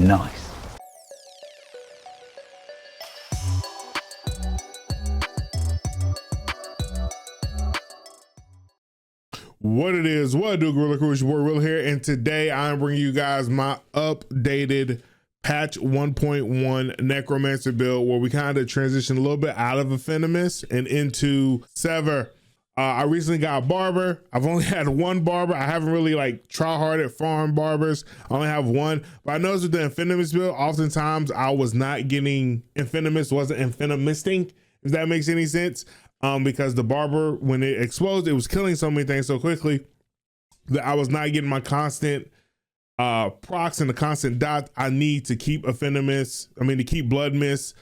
Nice. What it is, what I do, Gorilla Crew, it's your boy Rilla here, and today I'm bringing you guys my updated patch 1.1 Necromancer build, where we kind of transition a little bit out of Venomous and into Sever. I recently got a barber. I've only had one barber. I haven't really like try hard at farm barbers. I only have one, but I noticed with the Venomous build, oftentimes I was not getting Venomous, wasn't Venomisting, if that makes any sense. Because the barber, when it exploded, it was killing so many things so quickly that I was not getting my constant procs and the constant dots I need to keep to keep blood mist,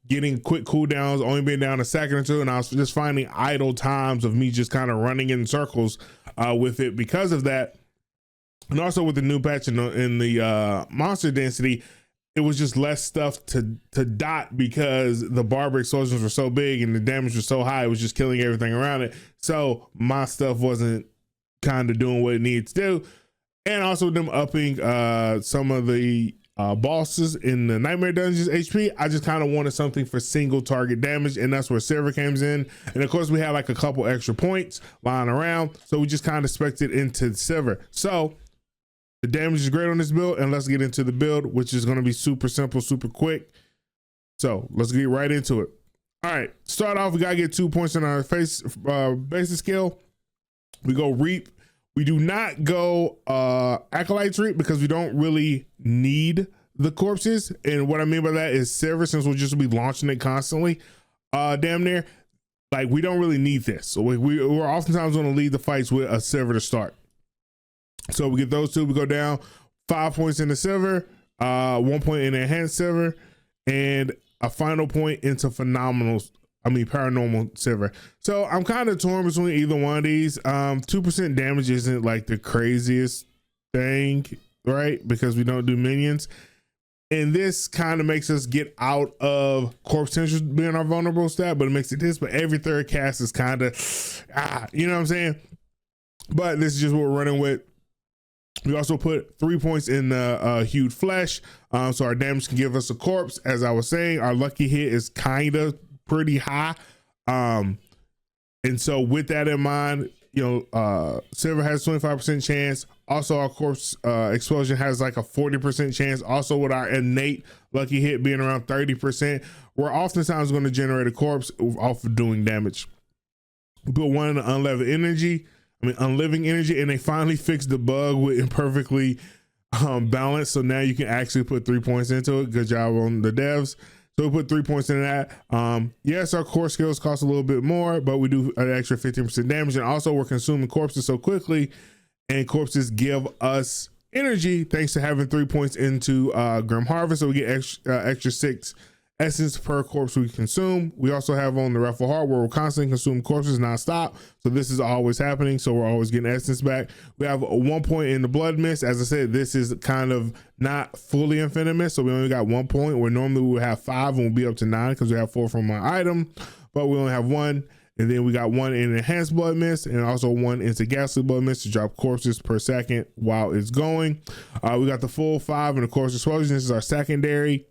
getting quick cooldowns, only being down a second or two, and I was just finding idle times of me just kind of running in circles with it because of that. And also with the new patch in the monster density, it was just less stuff to dot because the barber explosions were so big and the damage was so high, it was just killing everything around it. So my stuff wasn't kind of doing what it needs to do. And also them upping some of the bosses in the Nightmare Dungeons HP. I just kind of wanted something for single target damage, and that's where Sever comes in. And of course we had like a couple extra points lying around, so we just kind of spec'd it into Sever. So the damage is great on this build, and let's get into the build, which is going to be super simple, super quick. So let's get right into it. All right, start off, we got to get 2 points in our basic skill. We go Reap. We do not go Acolyte's Reap because we don't really need the corpses. And what I mean by that is Sever, since we'll just be launching it constantly, damn near, like we don't really need this. So we're oftentimes going to lead the fights with a Sever to start. So we get those two, we go down 5 points in the Sever, 1 point in the enhanced Sever, and a final point into paranormal Sever. So I'm kind of torn between either one of these. 2% damage isn't like the craziest thing, right? Because we don't do minions. And this kind of makes us get out of Corpse Potential being our vulnerable stat, but it makes it this, but every third cast is kind of, you know what I'm saying? But this is just what we're running with. We also put 3 points in the Hued Flesh, so our damage can give us a corpse. As I was saying, our lucky hit is kind of pretty high, and so with that in mind, Sever has 25% chance. Also, our corpse explosion has like a 40% chance. Also, with our innate lucky hit being around 30%, we're oftentimes going to generate a corpse off of doing damage. We put one in the unliving energy, and they finally fixed the bug with imperfectly balanced, so now you can actually put 3 points into it. Good job on the devs. So we put 3 points into that. Yes, our core skills cost a little bit more, but we do an extra 15% damage, and also we're consuming corpses so quickly, and corpses give us energy thanks to having 3 points into Grim Harvest, so we get extra 6 essence per corpse we consume. We also have on the Raffle Heart, where we're constantly consuming corpses non-stop, so this is always happening, so we're always getting essence back. We have 1 point in the blood mist. As I said, this is kind of not fully infinite, so we only got 1 point, where normally we would have 5 and we'll be up to 9 because we have 4 from my item, but we only have 1. And then we got 1 in enhanced blood mist, and also 1 into ghastly blood mist to drop corpses per second while it's going. We got the full 5 in the corpse explosion. This is our secondary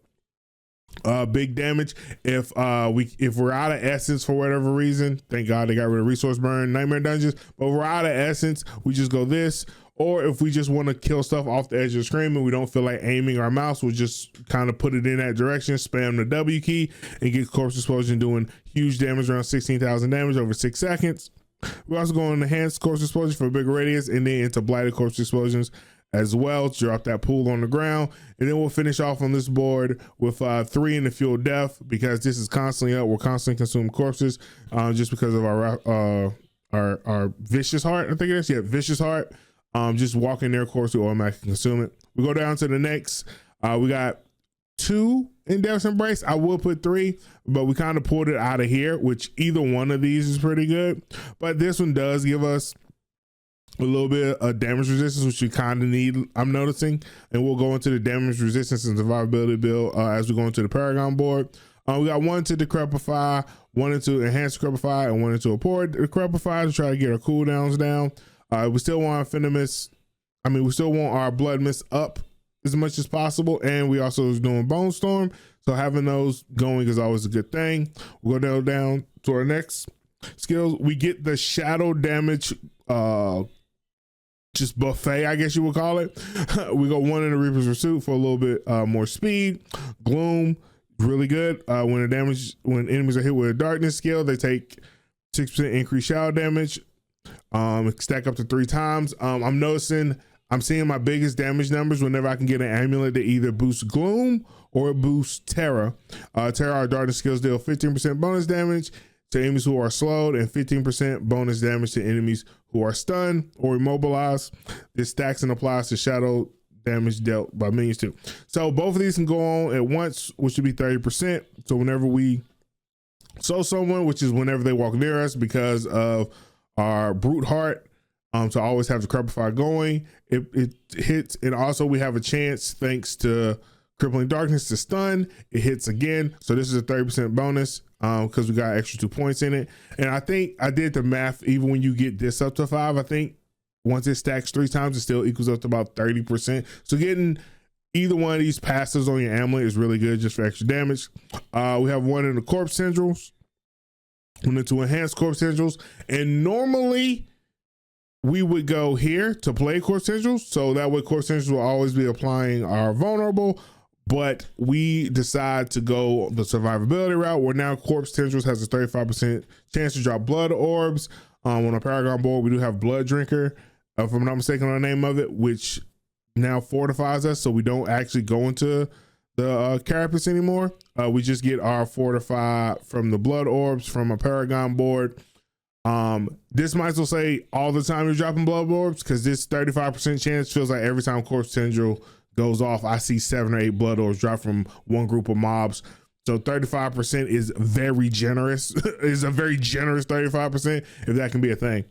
big damage. If we're out of essence for whatever reason, thank God they got rid of resource burn Nightmare Dungeons, but we're out of essence, we just go this. Or if we just want to kill stuff off the edge of the screen and we don't feel like aiming our mouse, we'll just kind of put it in that direction, spam the W key, and get corpse explosion doing huge damage, around 16,000 damage over 6 seconds. We also go on enhanced corpse explosion for a bigger radius, and then into blighted corpse explosions as well to drop that pool on the ground. And then we'll finish off on this board with 3 in the Fuel Death, because this is constantly up. We're constantly consuming corpses just because of our Vicious Heart, I think it is. Yeah, Vicious Heart. Just walk in there, corpse, we automatically consume it. We go down to the next. We got 2 in Death's Embrace. I will put 3, but we kind of pulled it out of here, which either one of these is pretty good. But this one does give us a little bit of damage resistance, which you kind of need, I'm noticing. And we'll go into the damage resistance and survivability build as we go into the Paragon board. We got 1 to Decrepify, 1 into Enhanced Decrepify, and 1 into a Poor Decrepify to try to get our cooldowns down. We still want Venomous. We still want our blood mist up as much as possible. And we also was doing Bone Storm, so having those going is always a good thing. We'll go down to our next skills. We get the shadow damage just buffet, I guess you would call it. We go 1 in the Reaper's Pursuit for a little bit more speed. Gloom, really good. When enemies are hit with a darkness skill, they take 6% increased shadow damage. Stack up to 3 times. I'm seeing my biggest damage numbers whenever I can get an amulet that either boosts Gloom or boosts Terror. Terror or darkness skills deal 15% bonus damage to enemies who are slowed and 15% bonus damage to enemies who are stunned or immobilized. This stacks and applies to shadow damage dealt by minions too. So both of these can go on at once, which would be 30%. So whenever we someone, which is whenever they walk near us, because of our brute heart, to always have the Crepify going, it hits. And also we have a chance, thanks to Crippling Darkness, to stun. It hits again, so this is a 30% bonus because we got extra 2 points in it. And I think I did the math, even when you get this up to 5, I think once it stacks 3 times, it still equals up to about 30%. So getting either one of these passives on your amulet is really good just for extra damage. We have 1 in the Corpse Tendrils, 1 into Enhanced Corpse Tendrils, and normally we would go here to play Corpse Tendrils, so that way Corpse Tendrils will always be applying our vulnerable, but we decide to go the survivability route, where now Corpse Tendrils has a 35% chance to drop blood orbs. On a Paragon board, we do have Blood Drinker, if I'm not mistaken on the name of it, which now fortifies us, so we don't actually go into the carapace anymore. We just get our fortify from the blood orbs from a Paragon board. This might as well say all the time you're dropping blood orbs, because this 35% chance feels like every time Corpse Tendril goes off, I see 7 or 8 blood orbs drop from one group of mobs. So 35% is very generous. It's a very generous 35%, if that can be a thing.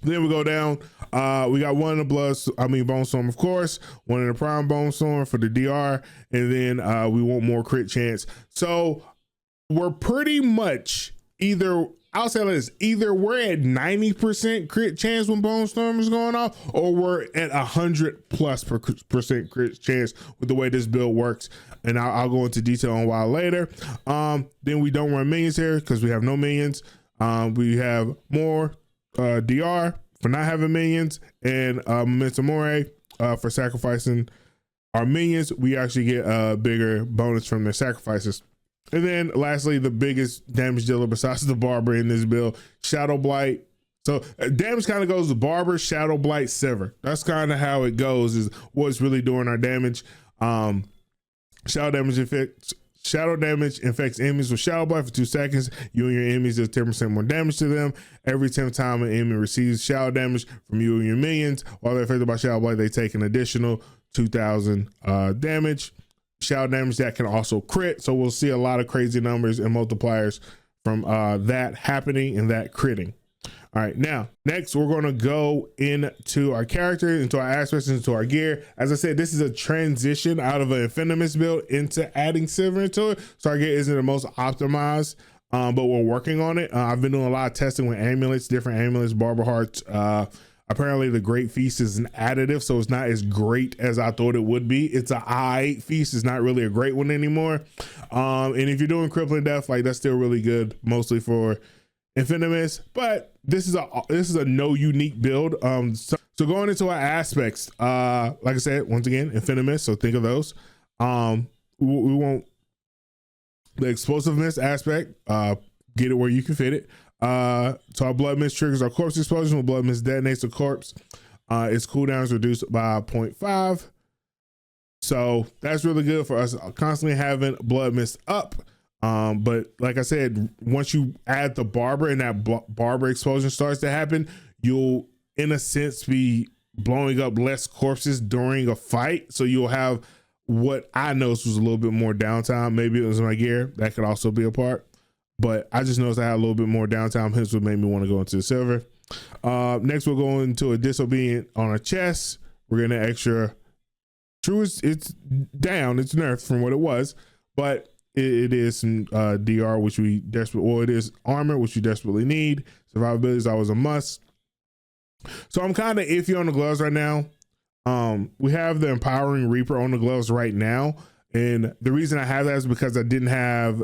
Then we go down. We got 1 in the Bone Storm, of course, 1 in the Prime Bone Storm for the DR, and then we want more crit chance. So we're pretty much I'll say this, either we're at 90% crit chance when Bone Storm is going off, or we're at 100+% crit chance with the way this build works. And I'll go into detail on why later. Then we don't run minions here because we have no minions. We have more DR for not having minions, and Momentum More for sacrificing our minions. We actually get a bigger bonus from their sacrifices. And then lastly, the biggest damage dealer besides the Barber in this build, Shadow Blight. So damage kind of goes to Barber, Shadow Blight, Sever. That's kind of how it goes, is what's really doing our damage. Shadow damage infects enemies with Shadow Blight for 2 seconds. You and your enemies do 10% more damage to them. Every 10th time an enemy receives shadow damage from you and your minions, while they're affected by Shadow Blight, they take an additional 2,000 damage. Shadow damage that can also crit, so we'll see a lot of crazy numbers and multipliers from that happening and that critting. All right, now next we're going to go into our character, into our aspects, into our gear. As I said, this is a transition out of an Infinimus build into adding Sever into it, so our gear isn't the most optimized, but we're working on it. I've been doing a lot of testing with amulets, different amulets, Barber Hearts. Apparently the Great Feast is an additive, so it's not as great as I thought it would be. It's a I feast, it's not really a great one anymore. And if you're doing Crippling Death, like, that's still really good, mostly for Infinimus. But this is a no unique build. So going into our aspects, like I said, once again, Infinimus, so think of those. We want the explosiveness aspect, get it where you can fit it. So our Blood Mist triggers our corpse explosion. When Blood Mist detonates the corpse, its cooldown is reduced by 0.5. So that's really good for us constantly having Blood Mist up. But like I said, once you add the Barber and that Barber explosion starts to happen, you'll in a sense be blowing up less corpses during a fight. So you'll have what I noticed was a little bit more downtime. Maybe it was my gear, that could also be a part. But I just noticed I had a little bit more downtime, hence what made me want to go into the Sever. Next, we'll go into a Disobedient on our chest. We're getting an extra. True, it's down, it's nerfed from what it was, but it is some DR, which we desperately, or it is armor, which we desperately need. Survivability is always a must. So I'm kind of iffy on the gloves right now. We have the Empowering Reaper on the gloves right now. And the reason I have that is because I didn't have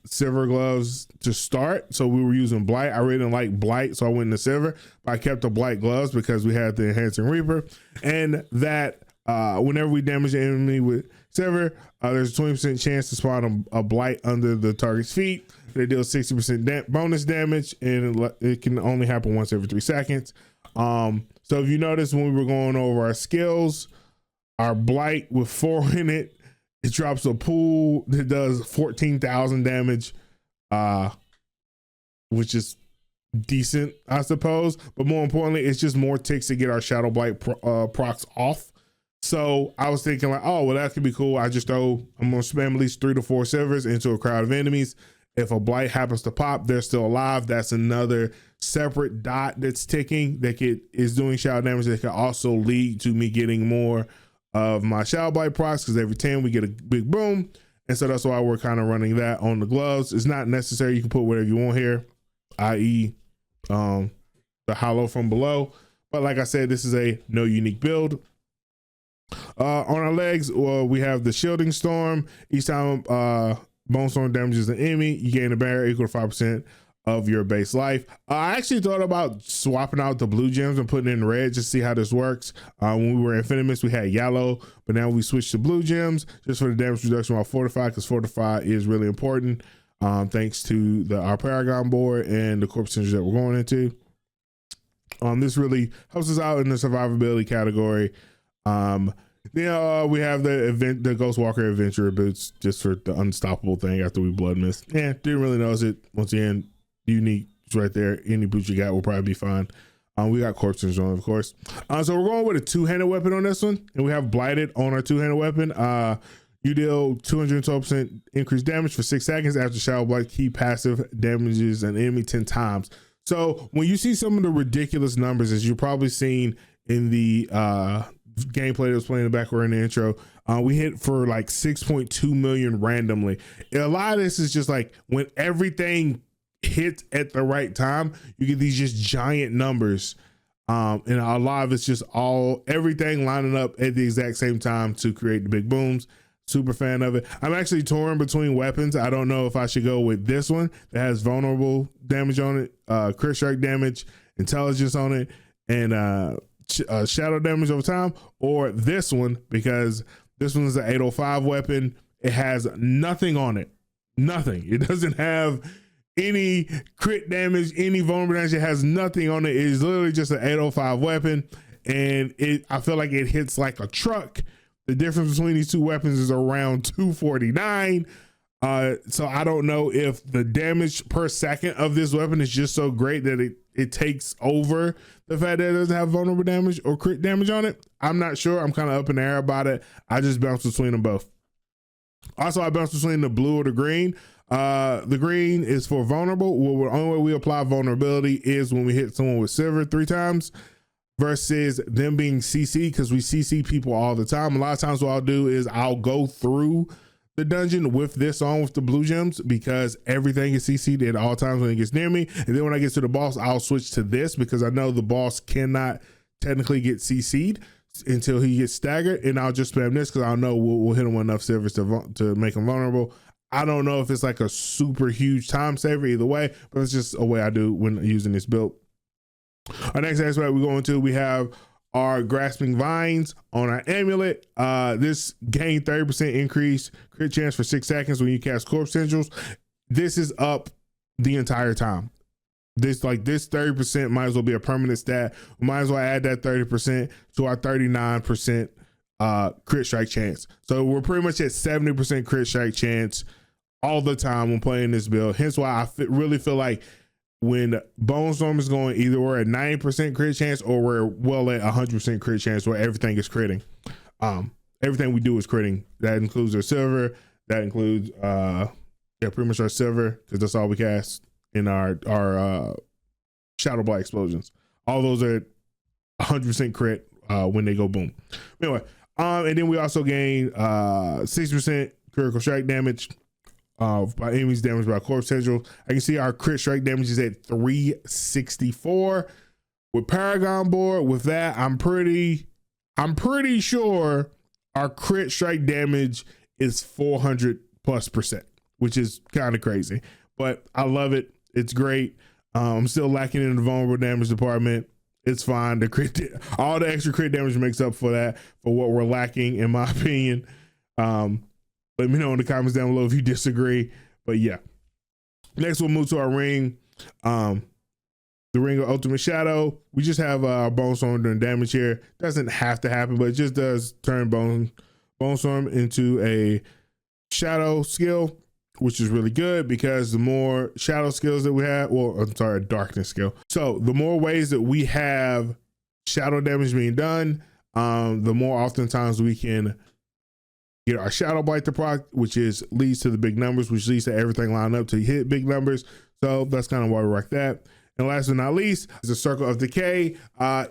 Sever gloves to start. So we were using Blight. I really didn't like Blight, so I went into Sever. But I kept the Blight gloves because we had the Enhancing Reaper. And that whenever we damage an enemy with Sever, there's a 20% chance to spawn a Blight under the target's feet. They deal 60% bonus damage, and it can only happen once every 3 seconds. So if you notice when we were going over our skills, our Blight with 4 in it, it drops a pool that does 14,000 damage, which is decent, I suppose. But more importantly, it's just more ticks to get our Shadow Blight procs off. So I was thinking like, oh, well, that could be cool. I'm gonna spam at least 3 to 4 Severs into a crowd of enemies. If a Blight happens to pop, they're still alive. That's another separate dot that's ticking that is doing shadow damage that can also lead to me getting more of my Shadow Blight procs, because every 10 we get a big boom. And so that's why we're kind of running that on the gloves. It's not necessary. You can put whatever you want here, i.e. the hollow from below. But like I said, this is a no unique build. On our legs, we have the Shielding Storm. Each time Bone Storm damages an enemy, you gain a barrier equal to 5% of your base life. I actually thought about swapping out the blue gems and putting in red just to see how this works. When we were in Infinimus, we had yellow, but now we switched to blue gems just for the damage reduction while Fortify, because Fortify is really important thanks to our Paragon Board and the core percentage that we're going into. This really helps us out in the survivability category. Then we have the Ghostwalker Adventurer boots just for the unstoppable thing after we blood mist. Yeah, didn't really notice it. Once again, unique right there. Any boots you got will probably be fine. We got corpse syndrome, of course. So we're going with a 2-handed weapon on this one, and we have Blighted on our 2-handed weapon. You deal 212% increased damage for 6 seconds after Shadow Blight key passive damages an enemy 10 times. So when you see some of the ridiculous numbers, as you've probably seen in the gameplay that was playing in the back or in the intro, we hit for like 6.2 million randomly. And a lot of this is just like when everything hits at the right time, you get these just giant numbers, and a lot of it's just everything lining up at the exact same time to create the big booms. Super fan of it. I'm actually torn between weapons. I don't know if I should go with this one that has vulnerable damage on it, crit strike damage, intelligence on it, and shadow damage over time, or this one, because this one is an 805 weapon. It has nothing on it. Nothing. It doesn't have any crit damage, any vulnerable damage. It has nothing on it. It is literally just an 805 weapon, and I feel like it hits like a truck. The difference between these two weapons is around 249. So I don't know if the damage per second of this weapon is just so great that it takes over the fact that it doesn't have vulnerable damage or crit damage on it. I'm not sure. I'm kind of up in the air about it. I just bounce between them both. Also, I bounce between the blue or the green. The green is for vulnerable. Well, the only way we apply vulnerability is when we hit someone with Sever 3 times versus them being CC, because we CC people all the time. A lot of times what I'll do is I'll go through the dungeon with this on, with the blue gems, because everything is CC'd at all times when it gets near me. And then when I get to the boss, I'll switch to this because I know the boss cannot technically get CC'd until he gets staggered, and I'll just spam this because I know we'll hit him with enough Severs to make him vulnerable. I don't know if it's like a super huge time saver either way, but it's just a way I do when using this build. Our next aspect we go into, we have our Grasping Vines on our amulet. This gain 30% increase crit chance for 6 seconds when you cast corpse tendrils. This is up the entire time. This 30% might as well be a permanent stat. We might as well add that 30% to our 39% crit strike chance. So we're pretty much at 70% crit strike chance all the time when playing this build. Hence why I really feel like when Bone Storm is going, either we're at 90% crit chance or we're well at 100% crit chance where everything is critting. Everything we do is critting. That includes our Silver. That includes pretty much our Silver, because that's all we cast in our Shadow Blight explosions. All those are 100% crit when they go boom. Anyway, and then we also gain 60% critical strike damage by enemies damaged by corpse tendrils. I can see our crit strike damage is at 364 with Paragon Board. With that, I'm pretty I'm pretty sure our crit strike damage is 400+%, which is kind of crazy, but I love it. It's great. I'm still lacking in the vulnerable damage department. It's fine. The crit, all the extra crit damage makes up for that, for what we're lacking, in my opinion. Let me know in the comments down below if you disagree. But yeah, next we'll move to our ring. The Ring of Ultimate Shadow. We just have our Bone Storm doing damage here. Doesn't have to happen, but it just does turn Bone Storm into a shadow skill, which is really good because the more shadow skills that we have, well, I'm sorry, a darkness skill. So the more ways that we have shadow damage being done, the more oftentimes we can get our Shadow Blight to proc, which leads to the big numbers, which leads to everything line up to hit big numbers. So that's kind of why we rock that. And last but not least is the Circle of Decay.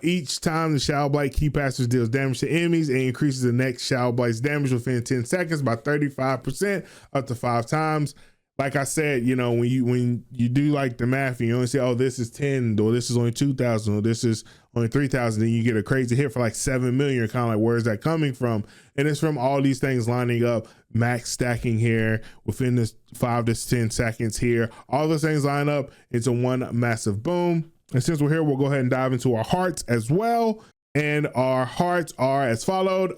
Each time the Shadow Blight key passes deals damage to enemies, it increases the next Shadow Blight's damage within 10 seconds by 35%, up to 5 times. Like I said, you know, when you do like the math and you only say, oh, this is 10, or this is only 2,000, or this is only 3,000, then you get a crazy hit for like 7 million. You're kind of like, where's that coming from? And it's from all these things lining up, max stacking here within this 5 to 10 seconds here. All those things line up into one massive boom. And since we're here, we'll go ahead and dive into our hearts as well. And our hearts are as followed.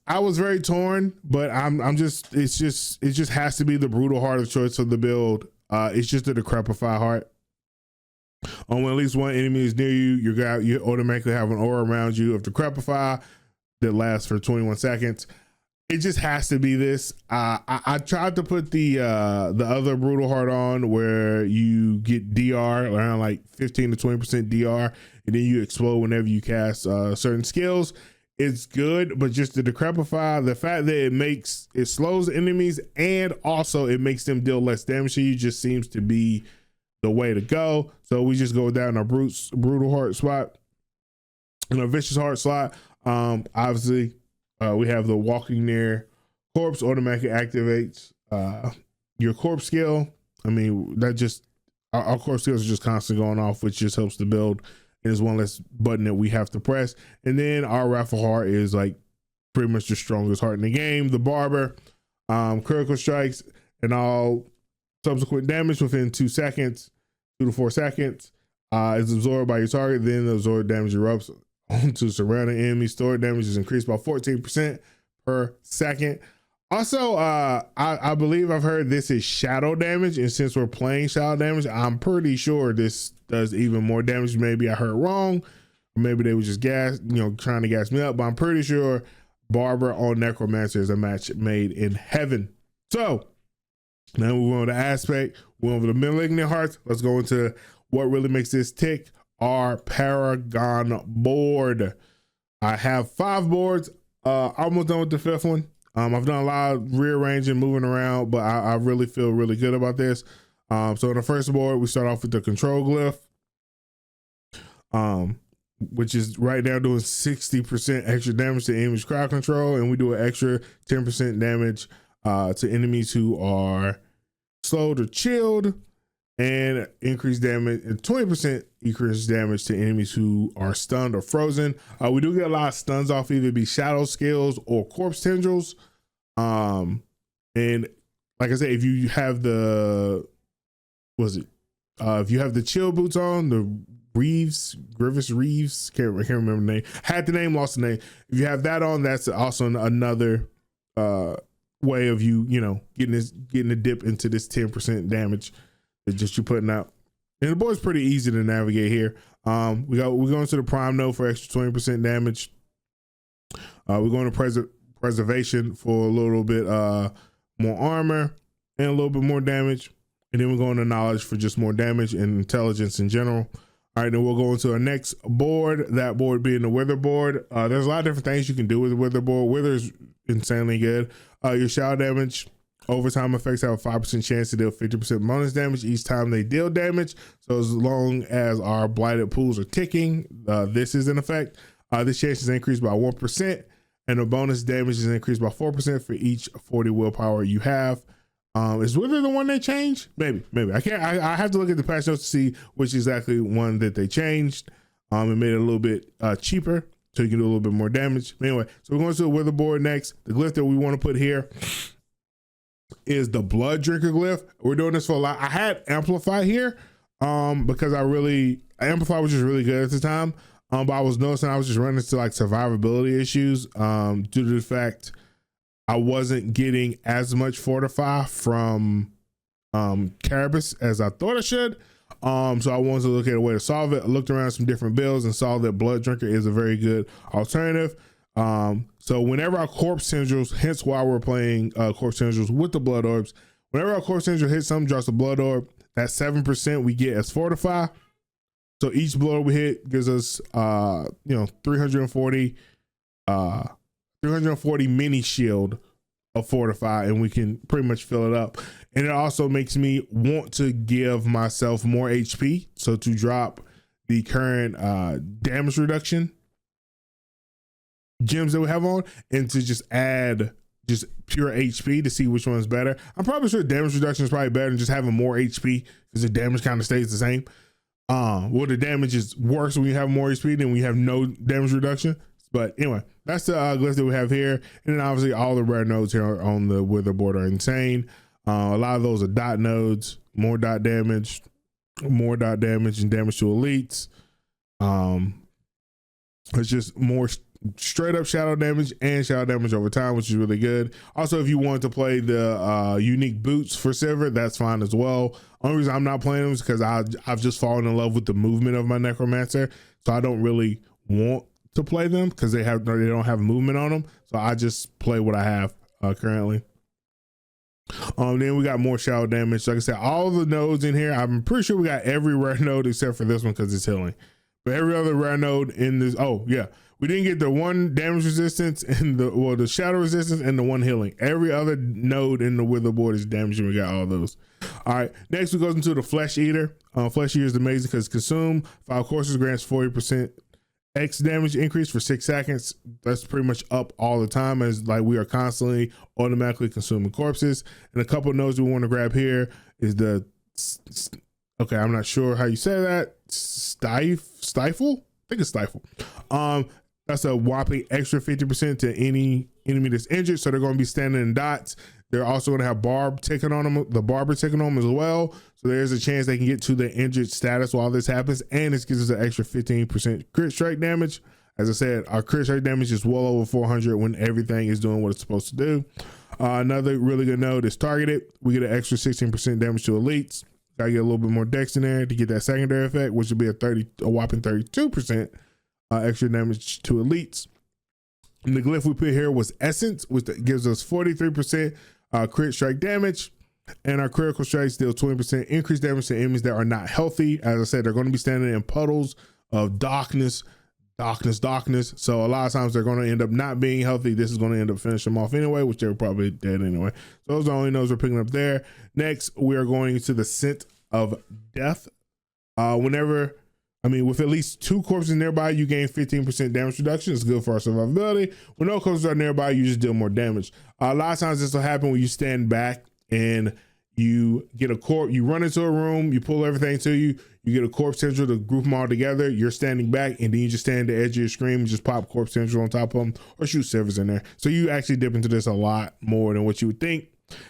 I was very torn, but it just has to be the brutal heart of choice for the build. It's just a Decrepify heart. When at least one enemy is near you, you automatically have an aura around you of Decrepify that lasts for 21 seconds. It just has to be this. I tried to put the other brutal heart on where you get DR around like 15 to 20% DR, and then you explode whenever you cast certain skills. It's good, but just the Decrepify, the fact that it slows enemies and also it makes them deal less damage to you just seems to be the way to go. So we just go down our brutal heart slot and our vicious heart slot. Obviously, we have the walking near corpse automatically activates your corpse skill. I mean, that just our corpse skills are just constantly going off, which just helps the build. Is one less button that we have to press. And then our Raffle Heart is like pretty much the strongest heart in the game. The Barber, critical strikes and all subsequent damage within 2 seconds, 2 to 4 seconds, is absorbed by your target. Then the absorbed damage erupts onto surrounding enemies. Stored damage is increased by 14% per second. Also, I believe I've heard this is shadow damage, and since we're playing shadow damage, I'm pretty sure this does even more damage. Maybe I heard wrong, or maybe they were just trying to gas me up, but I'm pretty sure Barber on Necromancer is a match made in heaven. So now we went over the aspect, we went over the malignant hearts. Let's go into what really makes this tick, our Paragon board. I have 5 boards, almost done with the 5th one. I've done a lot of rearranging, moving around, but I really feel really good about this. So in the first board, we start off with the control glyph, which is right now doing 60% extra damage to enemies crowd control, and we do an extra 10% damage to enemies who are slowed or chilled, and increased damage and 20% increased damage to enemies who are stunned or frozen. We do get a lot of stuns off either be shadow skills or corpse tendrils. And like I said, if you have if you have the chill boots on, the Grievous Reeves, can't remember the name. Had the name, lost the name. If you have that on, that's also another way of getting a dip into this 10% damage that just you're putting out. And the board's pretty easy to navigate here. We go into the prime node for extra 20% damage. We're going to preservation for a little bit more armor and a little bit more damage. And then we're going to knowledge for just more damage and intelligence in general. All right, then we'll go into our next board, that board being the Wither board. There's a lot of different things you can do with the Wither board. Wither is insanely good. Your shadow damage overtime effects have a 5% chance to deal 50% bonus damage each time they deal damage. So as long as our blighted pools are ticking, this is in effect. This chance is increased by 1%, and the bonus damage is increased by 4% for each 40 willpower you have. Is Wither the one they changed? Maybe. I have to look at the patch notes to see which exactly one that they changed. It made it a little bit cheaper so you can do a little bit more damage. Anyway, so we're going to the wither board next. The glyph that we want to put here is the blood drinker glyph. We're doing this for a lot. I had amplify here because amplify was just really good at the time, but I was noticing I was just running into like survivability issues due to the fact I wasn't getting as much fortify from Carapace as I thought I should. So I wanted to look at a way to solve it. I looked around some different builds and saw that blood drinker is a very good alternative. So whenever our corpse tendrils, hence why we're playing corpse tendrils with the blood orbs, whenever our corpse tendril hits something, drops a blood orb, that 7% we get as fortify. So each blood we hit gives us 340 mini shield of fortify, and we can pretty much fill it up. And it also makes me want to give myself more HP, so to drop the current damage reduction gems that we have on, and to just add just pure HP to see which one's better. I'm probably sure damage reduction is probably better than just having more HP, because the damage kind of stays the same. Well, the damage is worse when you have more HP than when you have no damage reduction. But anyway, that's the glyph that we have here. And then obviously all the rare nodes here on the wither board are insane. A lot of those are dot nodes, more dot damage, and damage to elites. It's just more straight up shadow damage and shadow damage over time, which is really good. Also, if you want to play the unique boots for Sever, that's fine as well. Only reason I'm not playing them is because I've just fallen in love with the movement of my Necromancer, so I don't really want to play them because they don't have movement on them. So I just play what I have currently. Then we got more shadow damage. Like I said, all the nodes in here, I'm pretty sure we got every rare node except for this one because it's healing. But every other rare node in this, oh yeah, we didn't get the one damage resistance and the shadow resistance and the one healing. Every other node in the wither board is damaged, and we got all those. All right, next we goes into the flesh eater. Flesh eater is amazing because consume 5 courses grants 40% X damage increase for 6 seconds. That's pretty much up all the time, as like we are constantly automatically consuming corpses. And a couple of nodes we want to grab here is the okay, I'm not sure how you say that. Stifle? I think it's stifle. That's a whopping extra 50% to any enemy that's injured. So they're going to be standing in dots. They're also going to have barb ticking on them, the barber ticking on them as well. So there's a chance they can get to the injured status while this happens. And this gives us an extra 15% crit strike damage. As I said, our crit strike damage is well over 400 when everything is doing what it's supposed to do. Another really good node is targeted. We get an extra 16% damage to elites. Gotta get a little bit more dex in there to get that secondary effect, which would be a whopping 32% extra damage to elites. And the glyph we put here was Essence, which gives us 43% crit strike damage, and our critical strikes deal 20% increased damage to enemies that are not healthy. As I said, they're going to be standing in puddles of darkness. So a lot of times they're going to end up not being healthy. This is going to end up finishing them off anyway, which they're probably dead anyway. So those are the only nodes we're picking up there. Next, we are going to the Scent of Death. With at least 2 corpses nearby, you gain 15% damage reduction. It's good for our survivability. When no corpses are nearby, you just deal more damage. A lot of times this will happen when you stand back and you get a corpse, you run into a room, you pull everything to you, you get a corpse tendril to group them all together, you're standing back, and then you just stand at the edge of your screen and just pop corpse tendril on top of them or shoot Severs in there. So you actually dip into this a lot more than what you would think.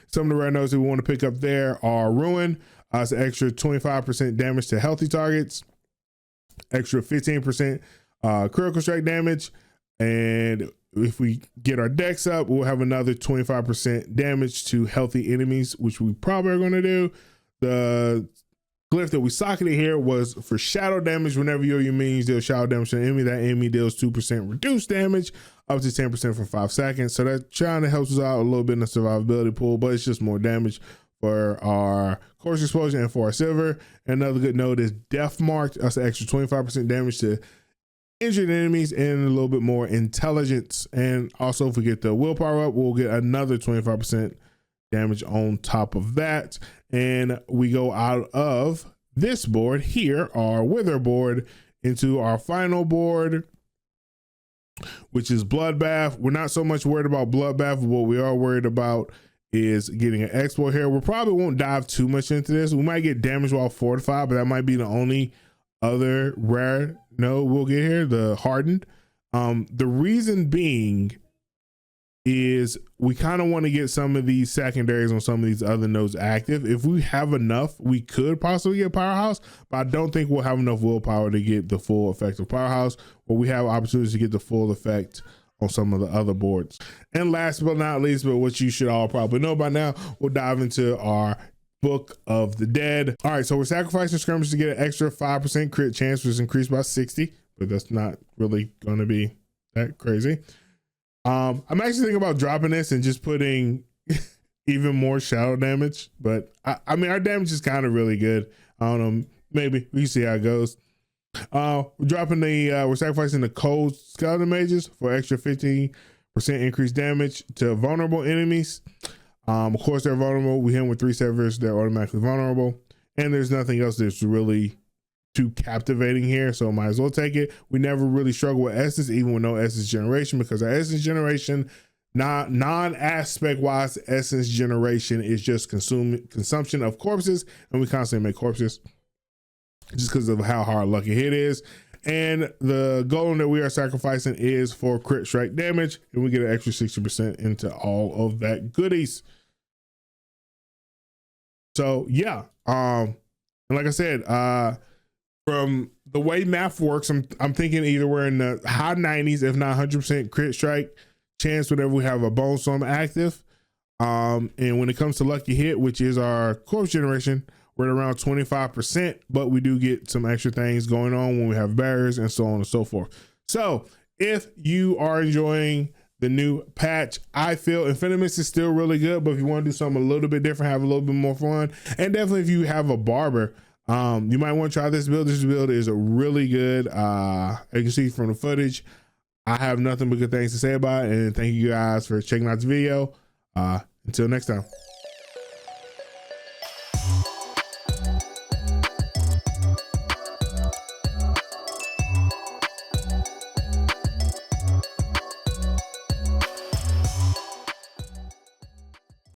Some of the rare nodes that we want to pick up there are Ruin. It's an extra 25% damage to healthy targets, extra 15% critical strike damage, and if we get our dex up, we'll have another 25% damage to healthy enemies, which we probably are going to do. The glyph that we socketed here was for shadow damage. Whenever your minions deal shadow damage to an enemy, that enemy deals 2% reduced damage up to 10% for 5 seconds. So that trying to help us out a little bit in the survivability pool, but it's just more damage for our course explosion and for our Sever. Another good note is Death Marked. That's an extra 25% damage to injured enemies and a little bit more intelligence. And also, if we get the willpower up, we'll get another 25% damage on top of that. And we go out of this board here, our Wither board, into our final board, which is Bloodbath. We're not so much worried about Bloodbath, but what we are worried about is getting an export here. We probably won't dive too much into this. We might get damage while fortified, but that might be the only other rare node we'll get here, the Hardened. The reason being is we kind of want to get some of these secondaries on some of these other nodes active. If we have enough, we could possibly get Powerhouse, but I don't think we'll have enough willpower to get the full effect of Powerhouse, but we have opportunities to get the full effect on some of the other boards. And last but not least, but what you should all probably know by now, we'll dive into our Book of the Dead. All right, so we're sacrificing skirmishes to get an extra 5% crit chance, which is increased by 60, but that's not really going to be that crazy. I'm actually thinking about dropping this and just putting even more shadow damage, but I mean, our damage is kind of really good. I don't know, maybe we can see how it goes. We're dropping we're sacrificing the cold skeleton mages for extra 15% increased damage to vulnerable enemies. Of course, they're vulnerable. We hit them with 3 severs, they're automatically vulnerable, and there's nothing else that's really too captivating here, so might as well take it. We never really struggle with essence, even with no essence generation, because our essence generation, non-aspect wise essence generation, is just consumption of corpses, and we constantly make corpses just because of how hard lucky hit is. And the golem that we are sacrificing is for crit strike damage, and we get an extra 60% into all of that goodies. So yeah, and like I said, from the way math works, I'm thinking either we're in the high 90s, if not 100% crit strike chance whenever we have a bone storm active. And when it comes to lucky hit, which is our corpse generation, we're at around 25%, but we do get some extra things going on when we have barriers and so on and so forth. So if you are enjoying the new patch, I feel Infinimus is still really good, but if you want to do something a little bit different, have a little bit more fun, and definitely if you have a barber, you might want to try this build. This build is really good. As you can see from the footage, I have nothing but good things to say about it, and thank you guys for checking out this video. Until next time.